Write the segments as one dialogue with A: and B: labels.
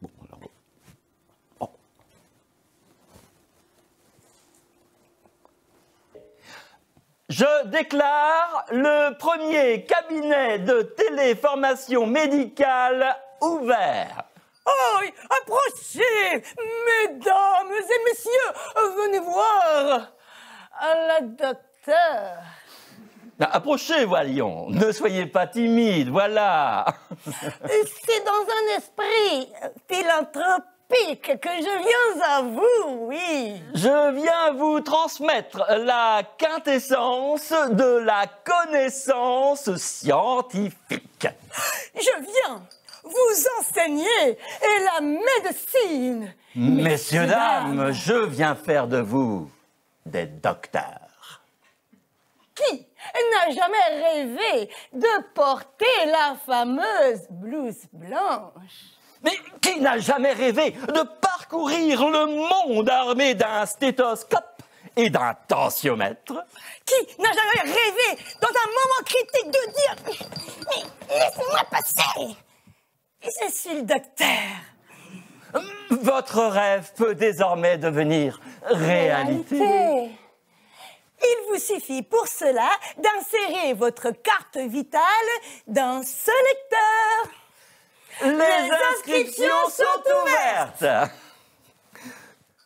A: Bon, alors... Oh. Je déclare le premier cabinet de téléformation médicale ouvert.
B: Oh, approchez, mesdames et messieurs, venez voir la docteur.
A: Approchez, voyons, ne soyez pas timide, voilà.
B: C'est dans un esprit philanthropique que je viens à vous, oui.
A: Je viens vous transmettre la quintessence de la connaissance scientifique.
B: Je viens vous enseigner la médecine.
A: Messieurs, dames, je viens faire de vous des docteurs.
B: Qui n'a jamais rêvé de porter la fameuse blouse blanche?
A: Mais qui n'a jamais rêvé de parcourir le monde armé d'un stéthoscope et d'un tensiomètre?
B: Qui n'a jamais rêvé, dans un moment critique, de dire « Mais laissez-moi passer !» Je suis le docteur.
A: Votre rêve peut désormais devenir réalité.
B: Il vous suffit pour cela d'insérer votre carte vitale dans ce lecteur.
A: Les inscriptions sont ouvertes.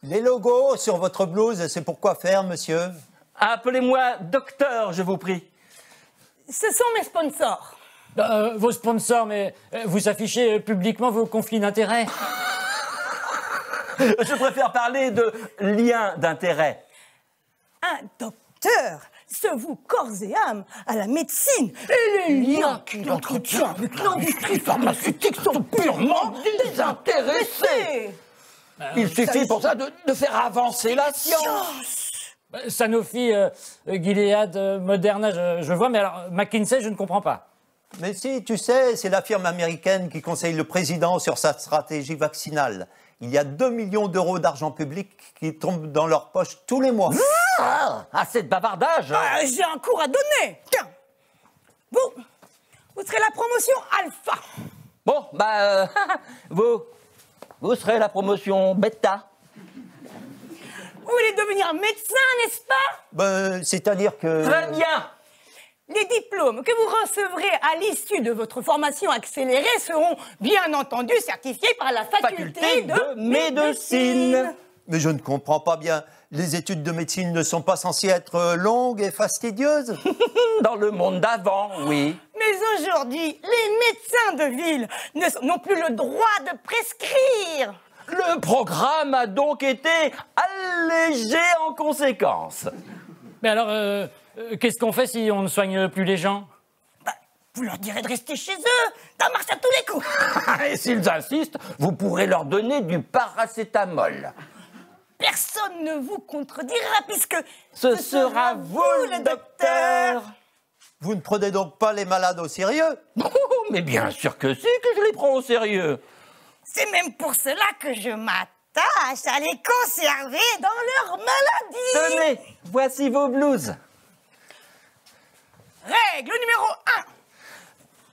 C: Les logos sur votre blouse, c'est pour quoi faire, monsieur?
A: Appelez-moi docteur, je vous prie.
B: Ce sont mes sponsors.
D: Vos sponsors, mais vous affichez publiquement vos conflits d'intérêts.
A: Je préfère parler de lien d'intérêt.
B: Un docteur se voue corps et âme à la médecine. Et les liens qu'il entretient avec l'industrie pharmaceutique sont purement désintéressés.
A: Il suffit pour ça de faire avancer la science.
D: Sanofi, Gilead, Moderna, je vois, mais alors McKinsey, je ne comprends pas.
C: Mais si, tu sais, c'est la firme américaine qui conseille le président sur sa stratégie vaccinale. Il y a 2 millions d'euros d'argent public qui tombent dans leur poche tous les mois.
A: Assez de bavardage.
B: J'ai un cours à donner. Tiens, vous serez la promotion alpha.
A: Bon, vous serez la promotion bêta.
B: Vous voulez devenir médecin, n'est-ce pas?
C: C'est-à-dire que...
A: Très bien.
B: Les diplômes que vous recevrez à l'issue de votre formation accélérée seront bien entendu certifiés par la faculté de médecine.
C: Mais je ne comprends pas bien. Les études de médecine ne sont pas censées être longues et fastidieuses?
A: Dans le monde d'avant, oui.
B: Mais aujourd'hui, les médecins de ville n'ont plus le droit de prescrire.
A: Le programme a donc été allégé en conséquence.
D: Mais alors, qu'est-ce qu'on fait si on ne soigne plus les gens?
B: Vous leur direz de rester chez eux, d'en marcher à tous les coups.
A: Et s'ils insistent, vous pourrez leur donner du paracétamol.
B: Personne ne vous contredira puisque
A: ce sera vous le docteur.
C: Vous ne prenez donc pas les malades au sérieux?
A: Oh, mais bien sûr que si, que je les prends au sérieux.
B: C'est même pour cela que je m'attache à les conserver dans leur maladie.
A: Tenez, voici vos blouses.
B: Règle numéro 1.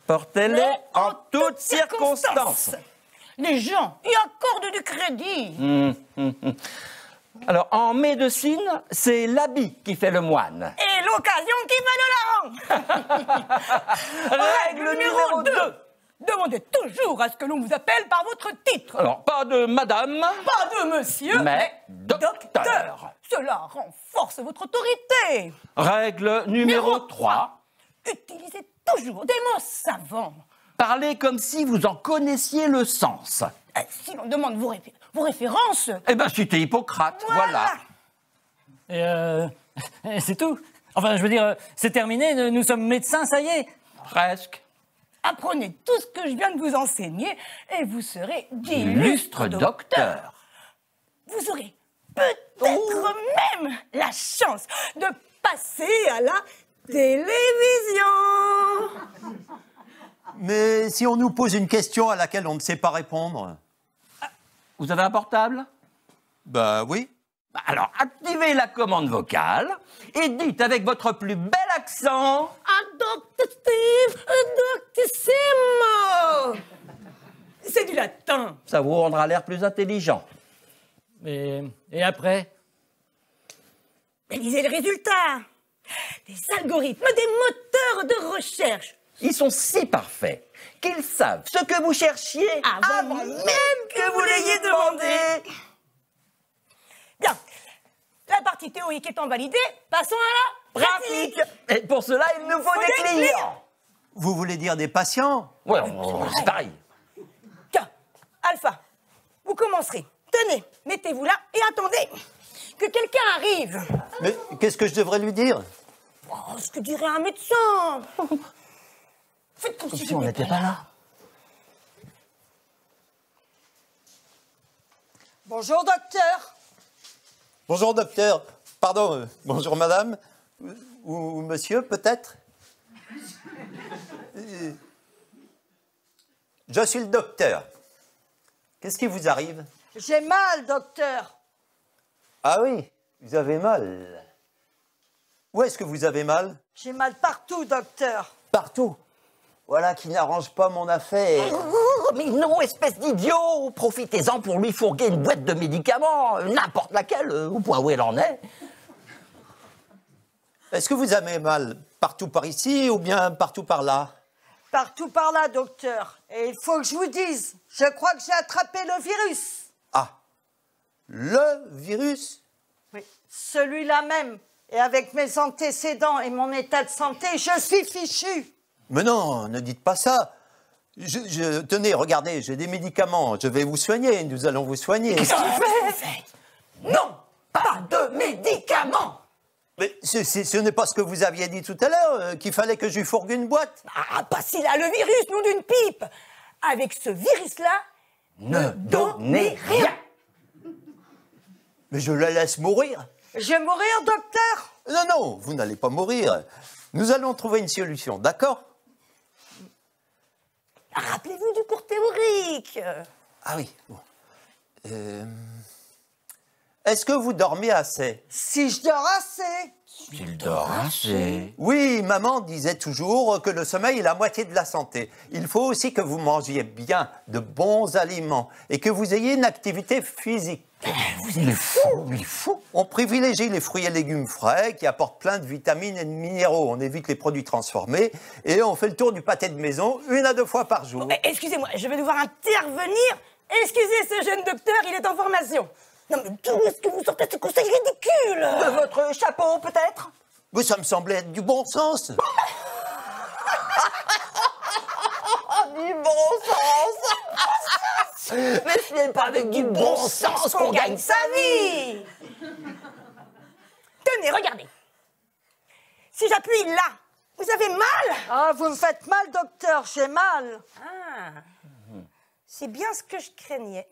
A: Portez-les en toutes circonstances.
B: Les gens y accordent du crédit.
A: Alors, en médecine, c'est l'habit qui fait le moine.
B: Et l'occasion qui fait le larron.
A: Règle numéro 2.
B: Demandez toujours à ce que l'on vous appelle par votre titre.
A: Alors, pas de madame.
B: Pas de monsieur,
A: mais docteur.
B: Cela renforce votre autorité.
A: Règle numéro 3.
B: Utilisez toujours des mots savants.
A: Parlez comme si vous en connaissiez le sens.
B: Si l'on demande vos références...
A: Eh ben, c'était Hippocrate, voilà.
D: Et c'est tout. Enfin, je veux dire, c'est terminé, nous sommes médecins, ça y est.
A: Presque.
B: Apprenez tout ce que je viens de vous enseigner et vous serez
A: d'illustres docteurs.
B: Vous aurez peut-être même la chance de passer à la télévision.
C: Mais si on nous pose une question à laquelle on ne sait pas répondre?
A: Vous avez un portable?
C: Bah oui.
A: Alors, activez la commande vocale et dites avec votre plus bel accent...
B: Dr. Steve, Doctissimo. C'est du latin.
A: Ça vous rendra l'air plus intelligent.
D: Et après?
B: Mais lisez le résultat. Des algorithmes, des moteurs de recherche.
A: Ils sont si parfaits qu'ils savent ce que vous cherchiez avant même que vous l'ayez demandé.
B: Bien. La partie théorique étant validée, passons à la pratique.
A: Et pour cela, il nous faut des clients.
C: Vous voulez dire des patients?
A: Ouais, c'est pareil.
B: Tiens, Alpha, vous commencerez. Tenez, mettez-vous là et attendez que quelqu'un arrive.
C: Mais qu'est-ce que je devrais lui dire?
B: Oh, ce que dirait un médecin. Faites comme si
A: on n'était pas là.
B: Bonjour, docteur.
C: Bonjour docteur. Pardon, bonjour madame. Ou monsieur peut-être? Je suis le docteur. Qu'est-ce qui vous arrive?
B: J'ai mal, docteur.
C: Ah oui, vous avez mal. Où est-ce que vous avez mal?
B: J'ai mal partout, docteur.
C: Partout. Voilà qui n'arrange pas mon affaire.
A: Oh, mais non, espèce d'idiot! Profitez-en pour lui fourguer une boîte de médicaments, n'importe laquelle, au point où elle en est.
C: Est-ce que vous avez mal partout par ici ou bien partout par là?
E: Partout par là, docteur. Et il faut que je vous dise, je crois que j'ai attrapé le virus.
C: Ah, le virus?
E: Oui, celui-là même. Et avec mes antécédents et mon état de santé, je suis fichu.
C: Mais non, ne dites pas ça. Tenez, regardez, j'ai des médicaments. Je vais vous soigner, nous allons vous soigner.
B: Qu'est-ce que tu fais? Non, pas de médicaments.
C: Mais ce n'est pas ce que vous aviez dit tout à l'heure, qu'il fallait que je lui fourgue une boîte.
B: Ah, pas s'il a le virus, nom d'une pipe. Avec ce virus-là,
A: Ne donnez rien!
C: Mais je la laisse mourir.
E: Je vais mourir, docteur?
C: Non, non, vous n'allez pas mourir. Nous allons trouver une solution, d'accord?
B: rappelez-vous du cours théorique.
C: Ah oui, bon. Est-ce que vous dormez assez?
E: Si je dors assez.
A: Il dort assez.
C: Oui, maman disait toujours que le sommeil est la moitié de la santé. Il faut aussi que vous mangiez bien, de bons aliments, et que vous ayez une activité physique.
A: Vous êtes fou, il est fou.
C: On privilégie les fruits et légumes frais qui apportent plein de vitamines et de minéraux. On évite les produits transformés et on fait le tour du pâté de maison 1 à 2 fois par jour.
B: Excusez-moi, je vais devoir intervenir. Excusez ce jeune docteur, il est en formation. Non mais d'où est-ce que vous sortez ces conseils ridicules?
A: De votre chapeau, peut-être?
C: Mais ça me semblait être du bon sens.
A: Du bon sens. Mais ce n'est pas avec du bon sens qu'on gagne sa vie.
B: Tenez, regardez. Si j'appuie là, vous avez mal?
E: Ah, vous me faites mal, docteur, j'ai mal.
B: Ah, c'est bien ce que je craignais.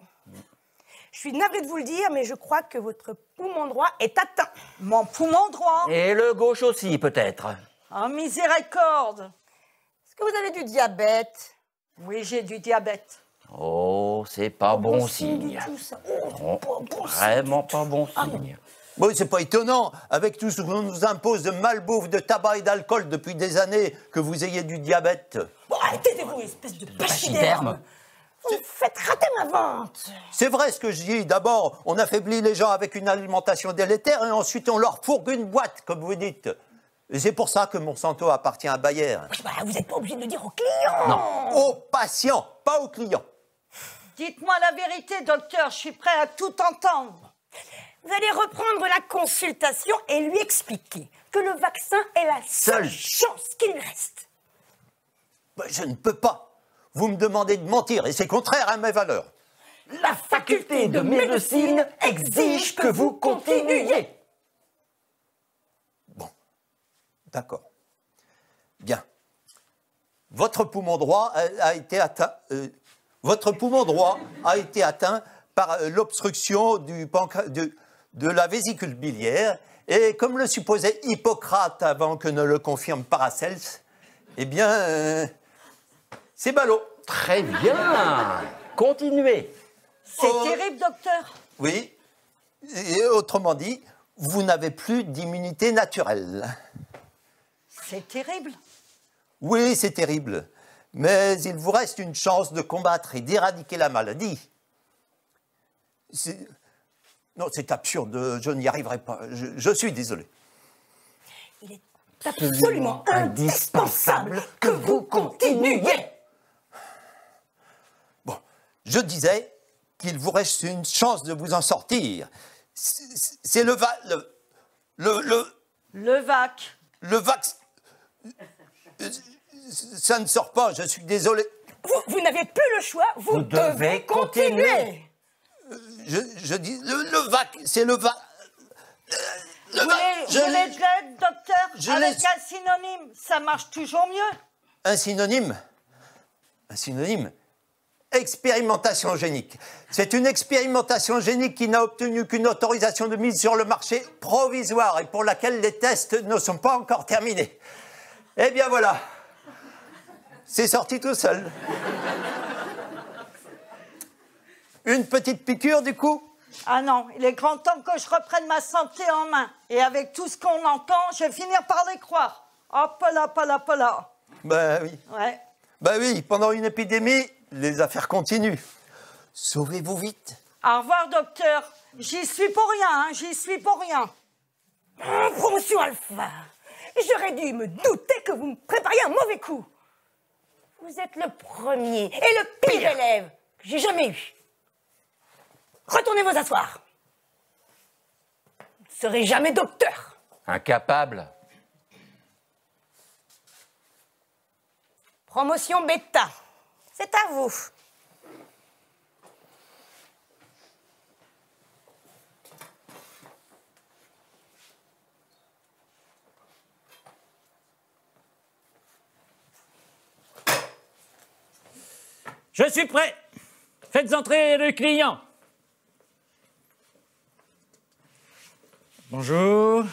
B: Je suis navrée de vous le dire, mais je crois que votre poumon droit est atteint.
E: Mon poumon droit?
A: Et le gauche aussi, peut-être.
E: Oh, miséricorde.
B: Est-ce que vous avez du diabète?
E: Oui, j'ai du diabète.
A: Oh, c'est pas bon signe.
B: Du tout, ça.
A: Non, vraiment pas bon signe.
C: Bon, c'est pas étonnant, avec tout ce qu'on nous impose de malbouffe, de tabac et d'alcool depuis des années, que vous ayez du diabète.
B: Bon, arrêtez-vous, espèce de pachyderme.
A: Pachyderme.
B: Vous faites rater ma vente.
C: C'est vrai ce que je dis. D'abord, on affaiblit les gens avec une alimentation délétère et ensuite on leur fourgue une boîte, comme vous dites. Et c'est pour ça que Monsanto appartient à Bayer.
B: Bah, vous n'êtes pas obligé de le dire aux clients.
A: Non.
C: Aux patients, pas aux clients.
E: Dites-moi la vérité, docteur, je suis prêt à tout entendre.
B: Vous allez reprendre la consultation et lui expliquer que le vaccin est la seule chance qu'il lui reste.
C: Ben, je ne peux pas. Vous me demandez de mentir et c'est contraire à mes valeurs.
A: La faculté de médecine exige que vous continuiez.
C: Bon, d'accord. Bien. Votre poumon droit a été atteint. Votre poumon droit a été atteint par l'obstruction de la vésicule biliaire. Et comme le supposait Hippocrate avant que ne le confirme Paracels, eh bien, c'est ballot.
A: Très bien. Continuez.
E: C'est terrible, docteur.
C: Oui. Et autrement dit, vous n'avez plus d'immunité naturelle.
E: C'est terrible.
C: Oui, c'est terrible. Mais il vous reste une chance de combattre et d'éradiquer la maladie. Non, c'est absurde, je n'y arriverai pas. Je suis désolé.
B: Il est absolument indispensable que vous continuiez.
C: Bon, je disais qu'il vous reste une chance de vous en sortir. C'est le vac...
E: Le vac.
C: Le vax... Ça ne sort pas, je suis désolé.
B: Vous n'avez plus le choix, vous devez continuer.
C: Je dis... Le vac... C'est le vac...
E: Vous voulez de l'aide, docteur? Avec un synonyme, ça marche toujours mieux.
C: Un synonyme? Un synonyme? Expérimentation génique. C'est une expérimentation génique qui n'a obtenu qu'une autorisation de mise sur le marché provisoire et pour laquelle les tests ne sont pas encore terminés. Eh bien voilà. C'est sorti tout seul. Une petite piqûre du coup?
E: Ah non, il est grand temps que je reprenne ma santé en main. Et avec tout ce qu'on entend, je vais finir par les croire. Hop là, hop là.
C: Ben oui.
E: Ouais.
C: Ben oui, pendant une épidémie, les affaires continuent. Sauvez-vous vite.
E: Au revoir, docteur. J'y suis pour rien, hein, j'y suis pour rien.
B: Promotion Alpha. J'aurais dû me douter que vous me prépariez un mauvais coup. Vous êtes le premier et le pire élève que j'ai jamais eu. Retournez vous asseoir. Vous ne serez jamais docteur.
A: Incapable.
B: Promotion bêta. C'est à vous.
D: Je suis prêt. Faites entrer le client. Bonjour.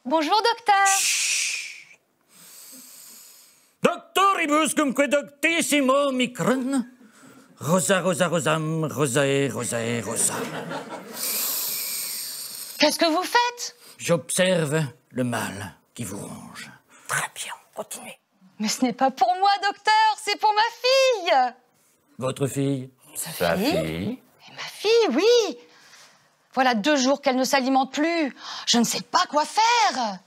F: Bonjour, docteur.
D: Doctoribus cumque doctissimo micron. Rosa, rosa, rosam, rosae, rosae, rosam.
F: Qu'est-ce que vous faites?
D: J'observe le mal qui vous ronge.
B: Très bien, continuez.
F: Mais ce n'est pas pour moi, docteur, c'est pour ma fille.
D: Votre fille?
A: Sa fille.
F: Et ma fille, oui. Voilà 2 jours qu'elle ne s'alimente plus. Je ne sais pas quoi faire.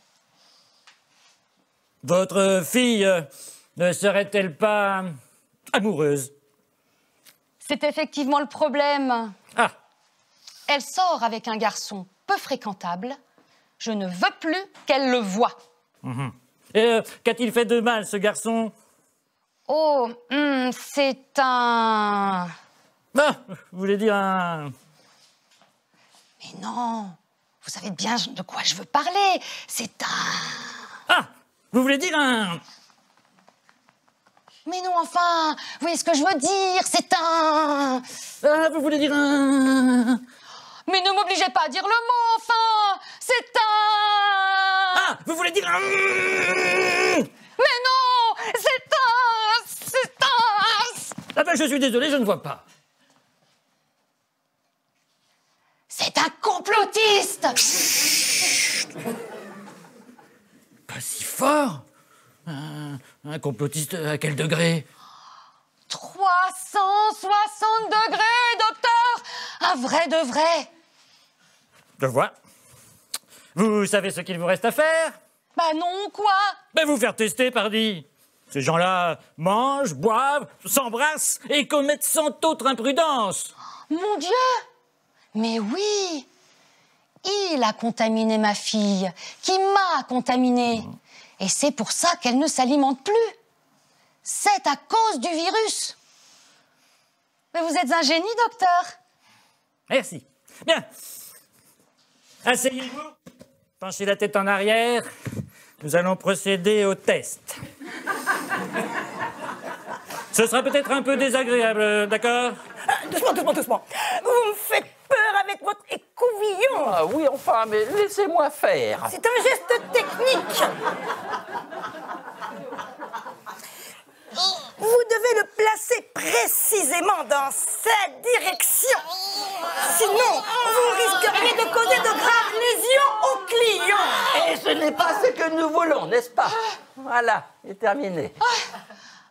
D: Votre fille ne serait-elle pas amoureuse?
F: C'est effectivement le problème.
D: Ah,
F: Elle sort avec un garçon peu fréquentable. Je ne veux plus qu'elle le voie.
D: et qu'a-t-il fait de mal, ce garçon?
F: Oh, c'est un...
D: Ah, vous voulez dire un...
F: Mais non, vous savez bien de quoi je veux parler. C'est un...
D: Ah, vous voulez dire un...
F: Mais non, enfin, vous voyez ce que je veux dire, c'est un...
D: Ah, vous voulez dire un...
F: Mais ne m'obligez pas à dire le mot, enfin. C'est un...
D: Ah, vous voulez dire un...
F: Mais non, c'est un...
D: Ah ben, je suis désolé, je ne vois pas.
F: C'est un complotiste.
D: Pas si fort. Un complotiste à quel degré?
F: 360 degrés, docteur. Un vrai de vrai.
D: Je vois. Vous savez ce qu'il vous reste à faire?
F: Bah non, quoi?
D: Ben, vous faire tester, pardi. Ces gens-là mangent, boivent, s'embrassent et commettent 100 autres imprudences.
F: Mon Dieu. Mais oui. Il a contaminé ma fille, qui m'a contaminée. Et c'est pour ça qu'elle ne s'alimente plus. C'est à cause du virus. Mais vous êtes un génie, docteur.
D: Merci. Bien. Asseyez-vous. Penchez la tête en arrière. Nous allons procéder au test. Ce sera peut-être un peu désagréable, d'accord?
B: Doucement. Vous me faites peur avec votre écouvillon.
A: Ah oui, enfin, mais laissez-moi faire.
B: C'est un geste technique. Vous devez le placer précisément dans cette direction. Sinon, vous risqueriez de causer de graves lésions aux clients.
A: Et ce n'est pas ce que nous voulons, n'est-ce pas? Voilà, c'est terminé.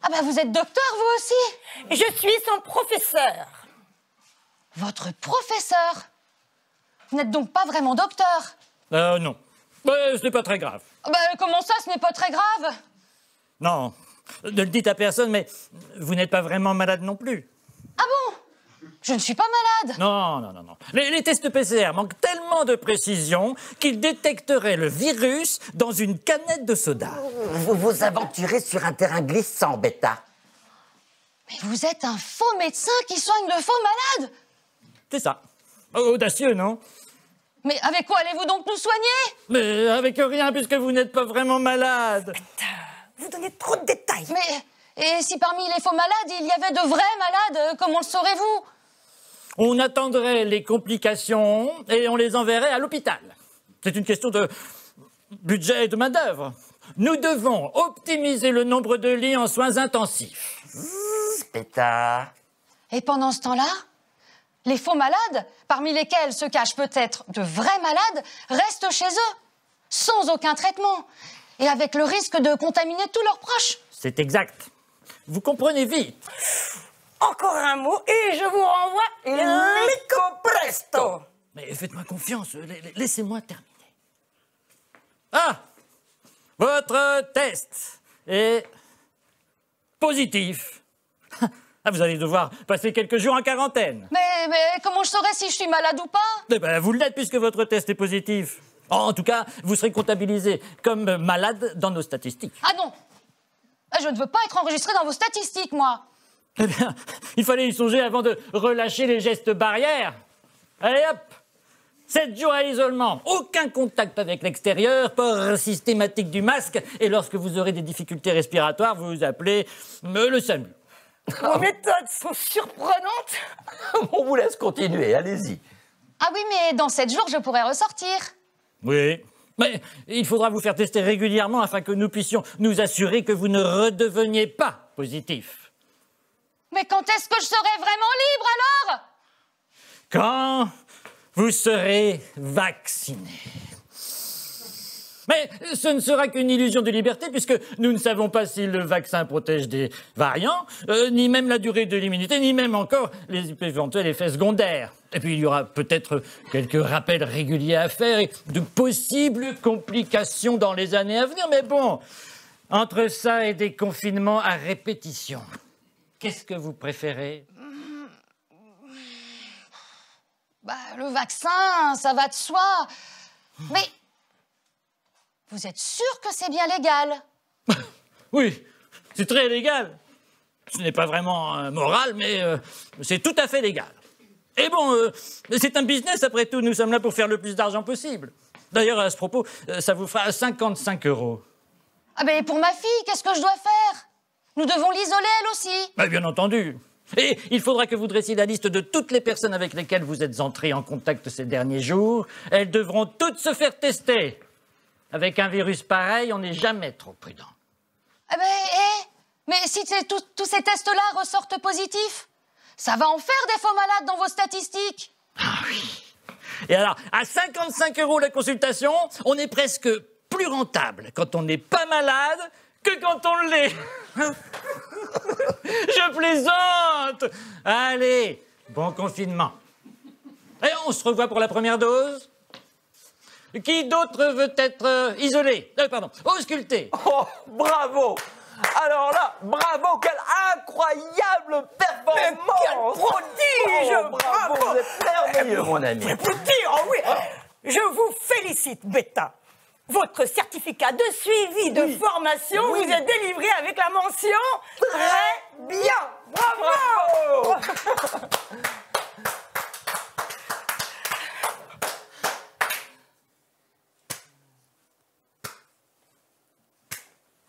F: Ah bah vous êtes docteur, vous aussi?
B: Je suis son professeur.
F: Votre professeur? Vous n'êtes donc pas vraiment docteur?
D: Non. Ce n'est pas très grave.
F: Bah comment ça, ce n'est pas très grave?
D: Non, ne le dites à personne, mais vous n'êtes pas vraiment malade non plus.
F: Ah bon? Je ne suis pas malade.
D: Non. Les tests PCR manquent tellement de précision qu'ils détecteraient le virus dans une canette de soda.
A: Vous vous aventurez sur un terrain glissant, Beta.
F: Mais vous êtes un faux médecin qui soigne de faux malades?
D: C'est ça. Audacieux, non?
F: Mais avec quoi allez-vous donc nous soigner?
D: Mais avec rien, puisque vous n'êtes pas vraiment malade.
B: Vous donnez trop de détails.
F: Mais, et si parmi les faux malades, il y avait de vrais malades, comment le saurez-vous?
D: On attendrait les complications et on les enverrait à l'hôpital. C'est une question de budget et de main-d'œuvre. Nous devons optimiser le nombre de lits en soins intensifs.
A: Beta.
F: Et pendant ce temps-là, les faux malades, parmi lesquels se cachent peut-être de vrais malades, restent chez eux, sans aucun traitement, et avec le risque de contaminer tous leurs proches.
D: C'est exact. Vous comprenez vite.
B: Encore un mot et je vous renvoie illico presto.
D: Mais faites-moi confiance, laissez-moi terminer. Ah! Votre test est positif. Ah, vous allez devoir passer quelques jours en quarantaine.
F: Mais comment je saurais si je suis malade ou pas?
D: Eh ben, vous l'êtes puisque votre test est positif. En tout cas, vous serez comptabilisé comme malade dans nos statistiques.
F: Ah non! Je ne veux pas être enregistré dans vos statistiques, moi.
D: Eh bien, il fallait y songer avant de relâcher les gestes barrières. Allez hop! 7 jours à isolement, aucun contact avec l'extérieur, port systématique du masque, et lorsque vous aurez des difficultés respiratoires, vous appelez le SAMU.
B: Vos méthodes sont surprenantes.
A: On vous laisse continuer, allez-y.
F: Ah oui, mais dans 7 jours, je pourrai ressortir.
D: Oui, mais il faudra vous faire tester régulièrement afin que nous puissions nous assurer que vous ne redeveniez pas positif.
F: Mais quand est-ce que je serai vraiment libre, alors?
D: Quand vous serez vacciné. Mais ce ne sera qu'une illusion de liberté puisque nous ne savons pas si le vaccin protège des variants, ni même la durée de l'immunité, ni même encore les éventuels effets secondaires. Et puis il y aura peut-être quelques rappels réguliers à faire et de possibles complications dans les années à venir. Mais bon, entre ça et des confinements à répétition, qu'est-ce que vous préférez?
F: Bah, le vaccin, ça va de soi. Mais vous êtes sûr que c'est bien légal?
D: Oui, c'est très légal. Ce n'est pas vraiment moral, mais c'est tout à fait légal. Et bon, c'est un business après tout. Nous sommes là pour faire le plus d'argent possible. D'ailleurs, à ce propos, ça vous fera 55 €.
F: Ah ben pour ma fille, qu'est-ce que je dois faire? Nous devons l'isoler, elle aussi.
D: Bah, bien entendu. Et il faudra que vous dressiez la liste de toutes les personnes avec lesquelles vous êtes entrés en contact ces derniers jours. Elles devront toutes se faire tester. Avec un virus pareil, on n'est jamais trop prudent.
F: Ah ben, mais si tous ces tests-là ressortent positifs, ça va en faire des faux malades dans vos statistiques.
D: Ah oui. Et alors, à 55 € la consultation, on est presque plus rentable quand on n'est pas malade que quand on l'est. Je plaisante. Allez, bon confinement. Et on se revoit pour la première dose. Qui d'autre veut être isolé? Ausculté.
A: Oh, bravo! Alors là, bravo, quelle incroyable performance!
B: Quel prodige!
A: Oh, bravo, vous êtes merveilleux, mon ami.
B: Petit, oh oui. Je vous félicite, Beta. Votre certificat de suivi de formation vous est délivré avec la mention très bien. Bravo!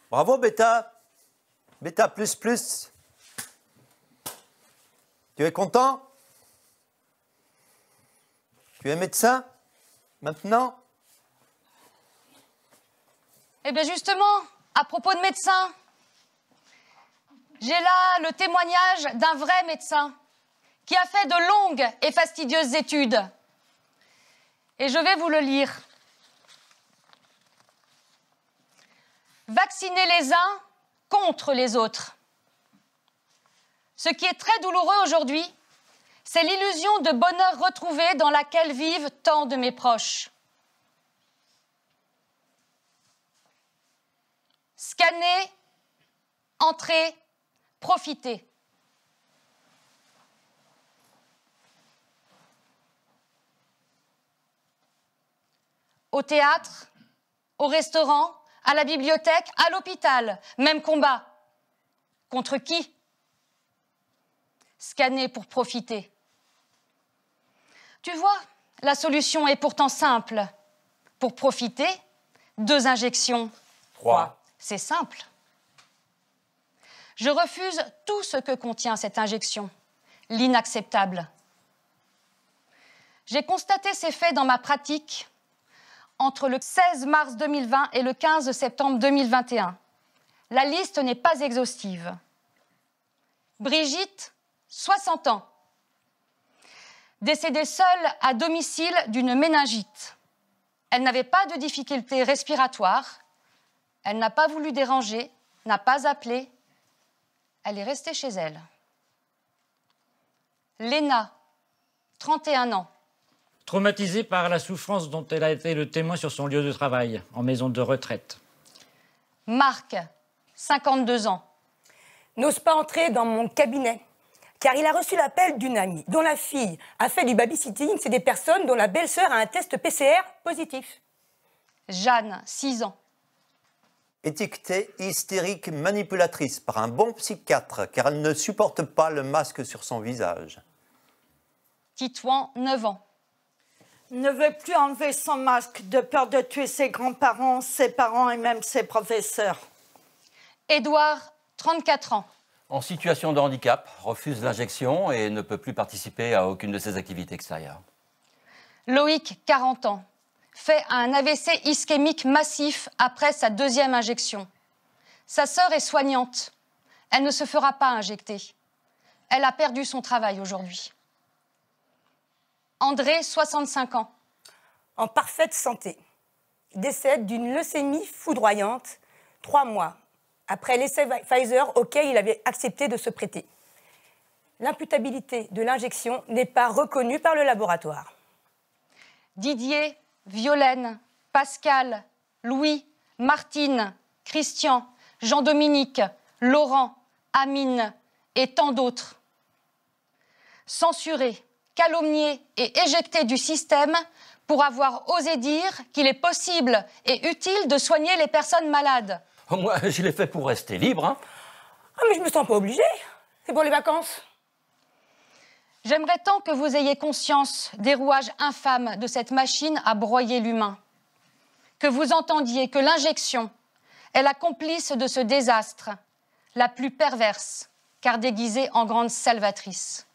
C: Bravo, Beta. Beta plus plus. Tu es content? Tu es médecin maintenant?
F: Eh bien justement, à propos de médecins, j'ai là le témoignage d'un vrai médecin qui a fait de longues et fastidieuses études. Et je vais vous le lire. Vacciner les uns contre les autres. Ce qui est très douloureux aujourd'hui, c'est l'illusion de bonheur retrouvé dans laquelle vivent tant de mes proches. Scanner, entrer, profiter. Au théâtre, au restaurant, à la bibliothèque, à l'hôpital, même combat. Contre qui? Scanner pour profiter. Tu vois, la solution est pourtant simple. Pour profiter, 2 injections.
A: 3.
F: C'est simple. Je refuse tout ce que contient cette injection, l'inacceptable. J'ai constaté ces faits dans ma pratique entre le 16 mars 2020 et le 15 septembre 2021. La liste n'est pas exhaustive. Brigitte, 60 ans, décédée seule à domicile d'une méningite. Elle n'avait pas de difficultés respiratoires, elle n'a pas voulu déranger, n'a pas appelé, elle est restée chez elle. Léna, 31 ans.
D: Traumatisée par la souffrance dont elle a été le témoin sur son lieu de travail, en maison de retraite.
F: Marc, 52 ans.
B: N'ose pas entrer dans mon cabinet, car il a reçu l'appel d'une amie dont la fille a fait du babysitting. C'est des personnes dont la belle-sœur a un test PCR positif.
F: Jeanne, 6 ans.
C: Étiquetée hystérique manipulatrice par un bon psychiatre, car elle ne supporte pas le masque sur son visage.
F: Titouan, 9 ans.
E: Ne veut plus enlever son masque de peur de tuer ses grands-parents, ses parents et même ses professeurs.
F: Édouard, 34 ans.
A: En situation de handicap, refuse l'injection et ne peut plus participer à aucune de ses activités extérieures.
F: Loïc, 40 ans. Fait un AVC ischémique massif après sa 2e injection. Sa sœur est soignante. Elle ne se fera pas injecter. Elle a perdu son travail aujourd'hui. André, 65 ans.
B: En parfaite santé. Décède d'une leucémie foudroyante 3 mois après l'essai Pfizer auquel il avait accepté de se prêter. L'imputabilité de l'injection n'est pas reconnue par le laboratoire.
F: Didier, Violaine, Pascal, Louis, Martine, Christian, Jean-Dominique, Laurent, Amine et tant d'autres. Censurés, calomniés et éjectés du système pour avoir osé dire qu'il est possible et utile de soigner les personnes malades.
A: Moi, je l'ai fait pour rester libre. Hein.
B: Ah, mais je me sens pas obligée. C'est pour les vacances.
F: J'aimerais tant que vous ayez conscience des rouages infâmes de cette machine à broyer l'humain. Que vous entendiez que l'injection est la complice de ce désastre, la plus perverse, car déguisée en grande salvatrice.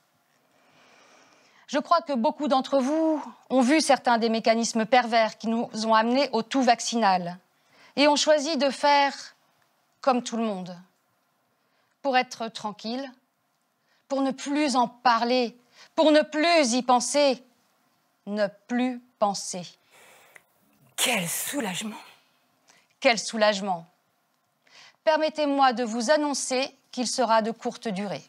F: Je crois que beaucoup d'entre vous ont vu certains des mécanismes pervers qui nous ont amenés au tout vaccinal et ont choisi de faire comme tout le monde, pour être tranquille, pour ne plus en parler, pour ne plus y penser, ne plus penser.
B: Quel soulagement!
F: Quel soulagement! Permettez-moi de vous annoncer qu'il sera de courte durée.